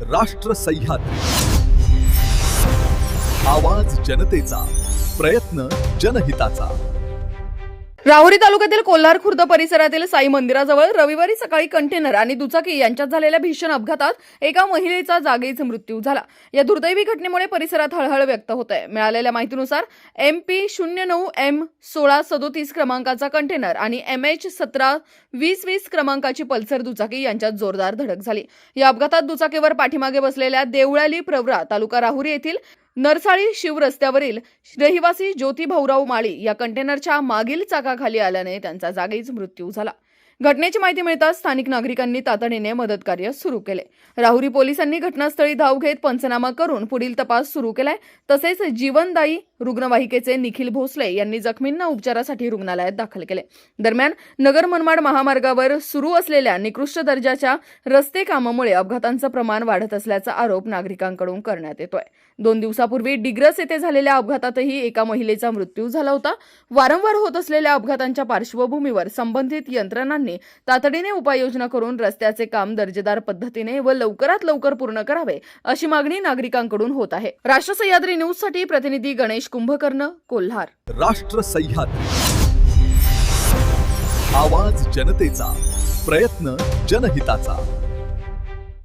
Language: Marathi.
राष्ट्र सह्याद्री, आवाज जनतेचा, प्रयत्न जनहिताचा। राहुरी तालुक्यातील कोल्हार खुर्द परिसरातील साई मंदिराजवळ रविवारी सकाळी कंटेनर आणि दुचाकी यांच्यात झालेल्या भीषण अपघातात एका महिलेचा जागीच मृत्यू झाला। या दुर्दैवी घटनेमुळे परिसरात हळहळ व्यक्त होत आहे। मिळालेल्या माहितीनुसार MP09M1637 क्रमांकाचा कंटेनर आणि MH172020 क्रमांकाची पल्सर दुचाकी यांच्यात जोरदार धडक झाली। या अपघातात दुचाकीवर पाठीमागे बसलेल्या देवळाली प्रवरा तालुका राहुरी येथील नरसाळी शिव रस्त्यावरील रहिवासी ज्योती भाऊराव माळी या कंटेनरच्या मागील चाकाखाली आल्याने त्यांचा जागीच मृत्यू झाला। घटनेची माहिती मिळताच स्थानिक नागरिकांनी तातडीने मदत कार्य सुरू केले। राहुरी पोलिसांनी घटनास्थळी धाव घेत पंचनामा करून पुढील तपास सुरू केलाय। तसेच जीवनदायी रुग्णवाहिकेचे निखिल भोसले यांनी जखमींना उपचारासाठी रुग्णालयात दाखल केले। दरम्यान नगर मनमाड महामार्गावर सुरू असलेल्या निकृष्ट दर्जाच्या रस्ते कामामुळे अपघातांचं प्रमाण वाढत असल्याचा आरोप नागरिकांकडून करण्यात येतोय। 2 दिवसापूर्वी डिग्रस येथे झालेल्या अपघातातही एका महिलेचा मृत्यू झाला होता। वारंवार होत असलेल्या अपघातांच्या पार्श्वभूमीवर संबंधित यंत्रणांनी तातडीने उपाययोजना करून रस्त्याचे काम दर्जेदार पद्धतीने व लवकरात लवकर पूर्ण करावे अशी मागणी नागरिकांकडून होत आहे। राष्ट्र सह्याद्री न्यूज साठी प्रतिनिधी गणेश कुंभकर्ण, कोल्हार। राष्ट्र सह्याद्री, आवाज जनतेचा, प्रयत्न जनहिताचा।